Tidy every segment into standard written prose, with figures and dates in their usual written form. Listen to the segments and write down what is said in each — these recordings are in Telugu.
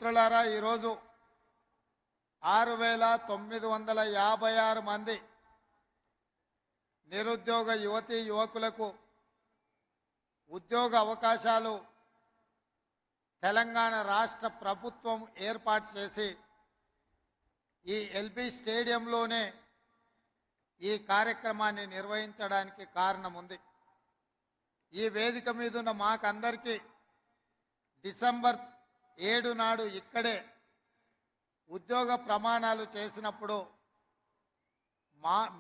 మిత్రులారా, ఈరోజు 6,956 మంది నిరుద్యోగ యువతీ యువకులకు ఉద్యోగ అవకాశాలు తెలంగాణ రాష్ట్ర ప్రభుత్వం ఏర్పాటు చేసి ఈ ఎల్బీ స్టేడియంలోనే ఈ కార్యక్రమాన్ని నిర్వహించడానికి కారణం ఉంది. ఈ వేదిక మీద ఉన్న మాకందరికీ డిసెంబర్ 7 నాడు ఇక్కడే ఉద్యోగ ప్రమాణాలు చేసినప్పుడు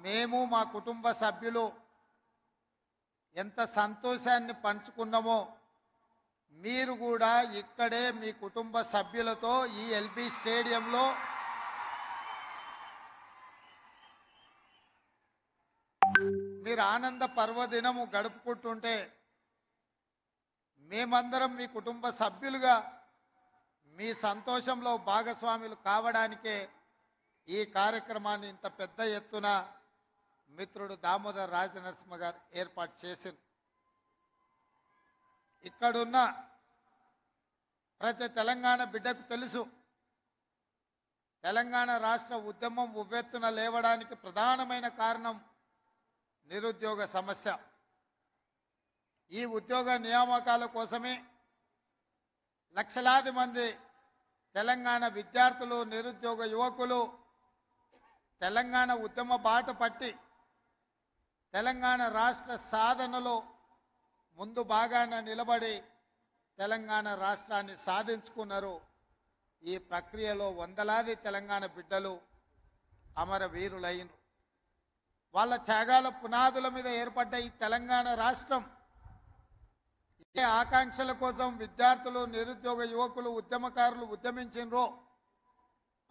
మేము మా కుటుంబ సభ్యులు ఎంత సంతోషాన్ని పంచుకున్నామో మీరు కూడా ఇక్కడే మీ కుటుంబ సభ్యులతో ఈ ఎల్బీ స్టేడియంలో మీరు ఆనంద పర్వదినము గడుపుకుంటుంటే మేమందరం మీ కుటుంబ సభ్యులుగా మీ సంతోషంలో భాగస్వాములు కావడానికే ఈ కార్యక్రమాన్ని ఇంత పెద్ద ఎత్తున మిత్రుడు దామోదర్ రాజనరసింహ గారు ఏర్పాటు చేశారు. ఇక్కడున్న ప్రతి తెలంగాణ బిడ్డకు తెలుసు, తెలంగాణ రాష్ట్ర ఉద్యమం ఉవ్వెత్తున లేవడానికి ప్రధానమైన కారణం నిరుద్యోగ సమస్య. ఈ ఉద్యోగ నియామకాల కోసమే లక్షలాది మంది తెలంగాణ విద్యార్థులు, నిరుద్యోగ యువకులు తెలంగాణ ఉద్యమ బాట పట్టి తెలంగాణ రాష్ట్ర సాధనలో ముందు భాగాన నిలబడి తెలంగాణ రాష్ట్రాన్ని సాధించుకున్నారు. ఈ ప్రక్రియలో వందలాది తెలంగాణ బిడ్డలు అమరవీరులైనరు. వాళ్ళ త్యాగాల పునాదుల మీద ఏర్పడ్డ ఈ తెలంగాణ రాష్ట్రం ఏ ఆకాంక్షల కోసం విద్యార్థులు, నిరుద్యోగ యువకులు, ఉద్యమకారులు ఉద్యమించినరో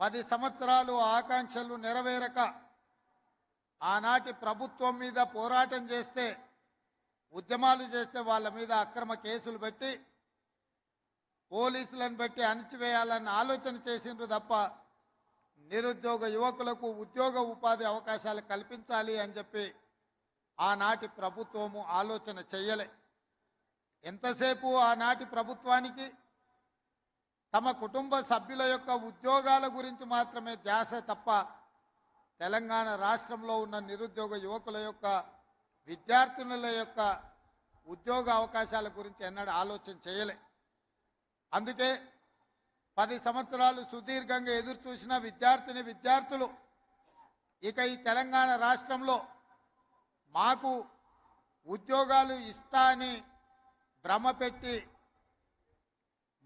10 సంవత్సరాలు ఆకాంక్షలు నెరవేరక ఆనాటి ప్రభుత్వం మీద పోరాటం చేస్తే, ఉద్యమాలు చేస్తే వాళ్ళ మీద అక్రమ కేసులు పెట్టి పోలీసులను పెట్టి అణిచివేయాలన్న ఆలోచన చేసిండ్రు తప్ప నిరుద్యోగ యువకులకు ఉద్యోగ ఉపాధి అవకాశాలు కల్పించాలి అని చెప్పి ఆనాటి ప్రభుత్వము ఆలోచన చేయలే. ఎంతసేపు ఆనాటి ప్రభుత్వానికి తమ కుటుంబ సభ్యుల యొక్క ఉద్యోగాల గురించి మాత్రమే ధ్యాస తప్ప తెలంగాణ రాష్ట్రంలో ఉన్న నిరుద్యోగ యువకుల యొక్క, విద్యార్థినుల యొక్క ఉద్యోగ అవకాశాల గురించి ఎన్నడూ ఆలోచన చేయలే. అందుకే 10 సంవత్సరాలు సుదీర్ఘంగా ఎదురు చూసిన విద్యార్థులు ఇక ఈ తెలంగాణ రాష్ట్రంలో మాకు ఉద్యోగాలు ఇస్తా అని భ్రమ పెట్టి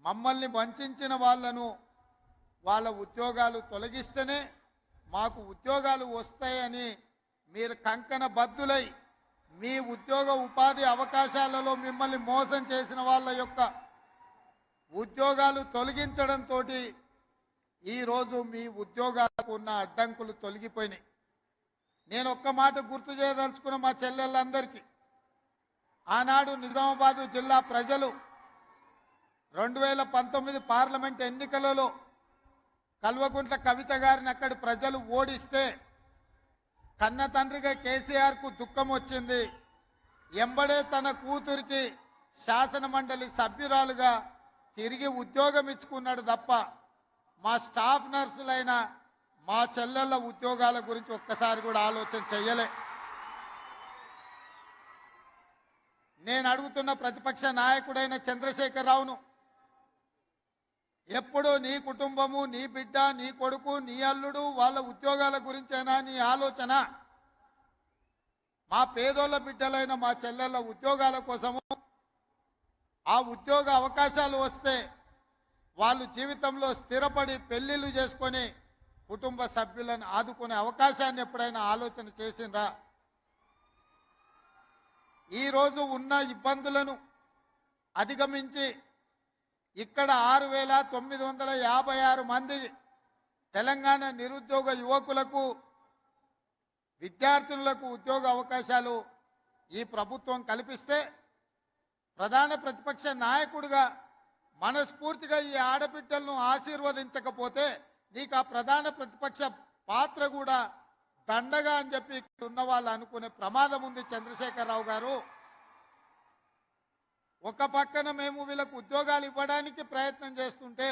మమ్మల్ని వంచిన వాళ్లను వాళ్ళ ఉద్యోగాలు తొలగిస్తేనే మాకు ఉద్యోగాలు వస్తాయని మీరు కంకణ బద్దులై మీ ఉద్యోగ ఉపాధి అవకాశాలలో మిమ్మల్ని మోసం చేసిన వాళ్ళ యొక్క ఉద్యోగాలు తొలగించడంతో ఈరోజు మీ ఉద్యోగాలకు ఉన్న అడ్డంకులు తొలగిపోయినాయి. నేను ఒక్క మాట గుర్తు చేయదలుచుకున్న మా చెల్లెళ్ళందరికీ, ఆనాడు నిజామాబాదు జిల్లా ప్రజలు 2019 పార్లమెంట్ ఎన్నికలలో కల్వకుంట్ల కవిత గారిని అక్కడి ప్రజలు ఓడిస్తే కన్న తండ్రిగా కేసీఆర్కు దుఃఖం వచ్చింది. ఎంబడే తన కూతురికి శాసన మండలి సభ్యురాలుగా తిరిగి ఉద్యోగం ఇచ్చుకున్నాడు తప్ప మా స్టాఫ్ నర్సులైన మా చెల్లెళ్ళ ఉద్యోగాల గురించి ఒక్కసారి కూడా ఆలోచన చెయ్యలే. నేను అడుగుతున్న ప్రతిపక్ష నాయకుడైన చంద్రశేఖరరావును, ఎప్పుడు నీ కుటుంబము, నీ బిడ్డ, నీ కొడుకు, నీ అల్లుడు వాళ్ళ ఉద్యోగాల గురించేనా నీ ఆలోచన? మా పేదోళ్ళ బిడ్డలైన మా చెల్లెళ్ళ ఉద్యోగాల కోసము, ఆ ఉద్యోగ అవకాశాలు వస్తే వాళ్ళు జీవితంలో స్థిరపడి పెళ్లిళ్ళు చేసుకొని కుటుంబ సభ్యులను ఆదుకునే అవకాశాన్ని ఎప్పుడైనా ఆలోచన చేసిండ్రా? ఈరోజు ఉన్న ఇబ్బందులను అధిగమించి ఇక్కడ 6,956 మంది తెలంగాణ నిరుద్యోగ యువకులకు, విద్యార్థులకు ఉద్యోగ అవకాశాలు ఈ ప్రభుత్వం కల్పిస్తే ప్రధాన ప్రతిపక్ష నాయకుడిగా మనస్ఫూర్తిగా ఈ ఆడబిడ్డలను ఆశీర్వదించకపోతే నీకు ఆ ప్రధాన ప్రతిపక్ష పాత్ర కూడా దండగా అని చెప్పి ఇక్కడ ఉన్న వాళ్ళు అనుకునే ప్రమాదం ఉంది. చంద్రశేఖరరావు గారు, ఒక పక్కన మేము వీళ్ళకు ఉద్యోగాలు ఇవ్వడానికి ప్రయత్నం చేస్తుంటే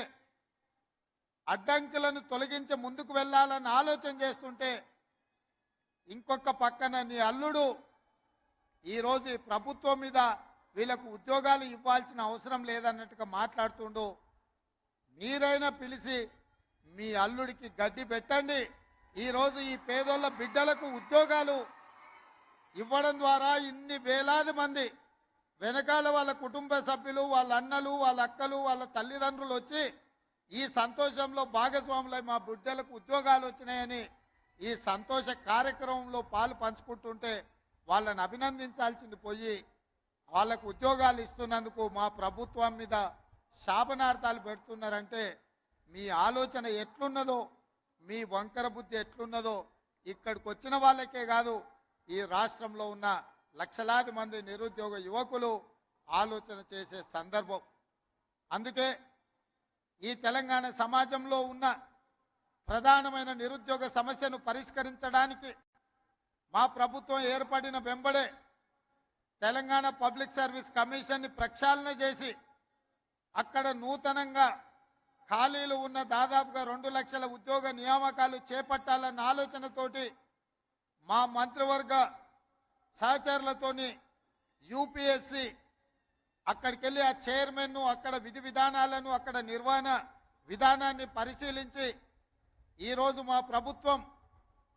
అడ్డంకులను తొలగించి ముందుకు వెళ్ళాలని ఆలోచన చేస్తుంటే ఇంకొక పక్కన నీ అల్లుడు ఈరోజు ఈ ప్రభుత్వం మీద వీళ్ళకు ఉద్యోగాలు ఇవ్వాల్సిన అవసరం లేదన్నట్టుగా మాట్లాడుతుండు. మీరైనా పిలిచి మీ అల్లుడికి గడ్డి పెట్టండి. ఈరోజు ఈ పేదోళ్ళ బిడ్డలకు ఉద్యోగాలు ఇవ్వడం ద్వారా ఇన్ని వేలాది మంది వెనకాల వాళ్ళ కుటుంబ సభ్యులు, వాళ్ళ అన్నలు, వాళ్ళ అక్కలు, వాళ్ళ తల్లిదండ్రులు వచ్చి ఈ సంతోషంలో భాగస్వాములై మా బిడ్డలకు ఉద్యోగాలు వచ్చినాయని ఈ సంతోష కార్యక్రమంలో పాలు పంచుకుంటుంటే వాళ్ళని అభినందించాల్సింది పోయి వాళ్ళకు ఉద్యోగాలు ఇస్తున్నందుకు మా ప్రభుత్వం మీద శాపనార్థాలు పెడుతున్నారంటే మీ ఆలోచన ఎట్లున్నదో, మీ వంకర బుద్ధి ఎట్లున్నదో ఇక్కడికి వచ్చిన వాళ్ళకే కాదు, ఈ రాష్ట్రంలో ఉన్న లక్షలాది మంది నిరుద్యోగ యువకులు ఆలోచన చేసే సందర్భం. అందుకే ఈ తెలంగాణ సమాజంలో ఉన్న ప్రధానమైన నిరుద్యోగ సమస్యను పరిష్కరించడానికి మా ప్రభుత్వం ఏర్పడిన వెంబడే తెలంగాణ పబ్లిక్ సర్వీస్ కమిషన్ని ప్రక్షాళన చేసి అక్కడ నూతనంగా ఖాళీలు ఉన్న దాదాపుగా 2 లక్షల ఉద్యోగ నియామకాలు చేపట్టాలన్న ఆలోచనతోటి మా మంత్రివర్గ సహచరులతోని యూపీఎస్సీ అక్కడికి వెళ్ళి ఆ చైర్మన్ను, అక్కడ విధి విధానాలను, అక్కడ నిర్వహణ విధానాన్ని పరిశీలించి ఈరోజు మా ప్రభుత్వం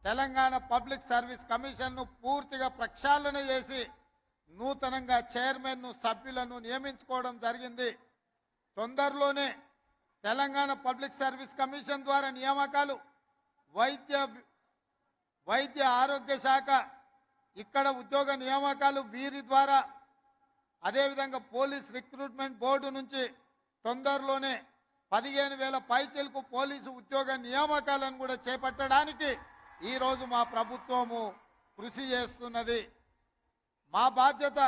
తెలంగాణ పబ్లిక్ సర్వీస్ కమిషన్ను పూర్తిగా ప్రక్షాళన చేసి నూతనంగా చైర్మన్ను, సభ్యులను నియమించుకోవడం జరిగింది. తొందరలోనే తెలంగాణ పబ్లిక్ సర్వీస్ కమిషన్ ద్వారా నియామకాలు, వైద్య ఆరోగ్య శాఖ ఇక్కడ ఉద్యోగ నియామకాలు వీరి ద్వారా, అదేవిధంగా పోలీస్ రిక్రూట్మెంట్ బోర్డు నుంచి తొందరలోనే 15,000 పైచిలకు పోలీసు ఉద్యోగ నియామకాలను కూడా చేపట్టడానికి ఈరోజు మా ప్రభుత్వము కృషి చేస్తున్నది. మా బాధ్యత,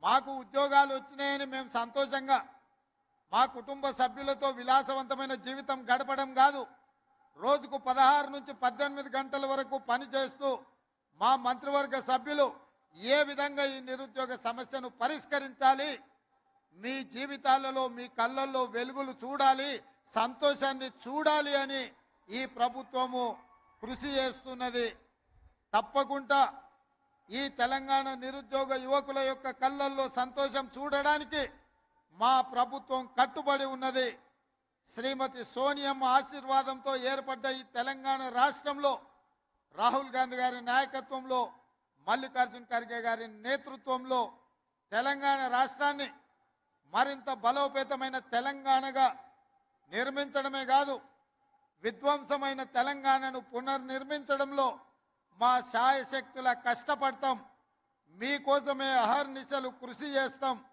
మాకు ఉద్యోగాలు వచ్చినాయని మేము సంతోషంగా మా కుటుంబ సభ్యులతో విలాసవంతమైన జీవితం గడపడం కాదు, రోజుకు 16 నుంచి 18 గంటల వరకు పనిచేస్తూ మా మంత్రివర్గ సభ్యులు ఏ విధంగా ఈ నిరుద్యోగ సమస్యను పరిష్కరించాలి, మీ జీవితాలలో మీ కళ్ళల్లో వెలుగులు చూడాలి, సంతోషాన్ని చూడాలి అని ఈ ప్రభుత్వము కృషి చేస్తున్నది. తప్పకుండా ఈ తెలంగాణ నిరుద్యోగ యువకుల యొక్క కళ్ళల్లో సంతోషం చూడడానికి మా ప్రభుత్వం కట్టుబడి ఉన్నది. శ్రీమతి సోనియమ్మ ఆశీర్వాదంతో ఏర్పడ్డ ఈ తెలంగాణ రాష్ట్రంలో రాహుల్ గాంధీ గారి నాయకత్వంలో, మల్లికార్జున్ ఖర్గే గారి నేతృత్వంలో తెలంగాణ రాష్ట్రాన్ని మరింత బలోపేతమైన తెలంగాణగా నిర్మించడమే కాదు, విధ్వంసమైన తెలంగాణను పునర్నిర్మించడంలో మా శాయశక్తుల కష్టపడతాం. మీకోసమే అహర్నిశలు కృషి చేస్తాం.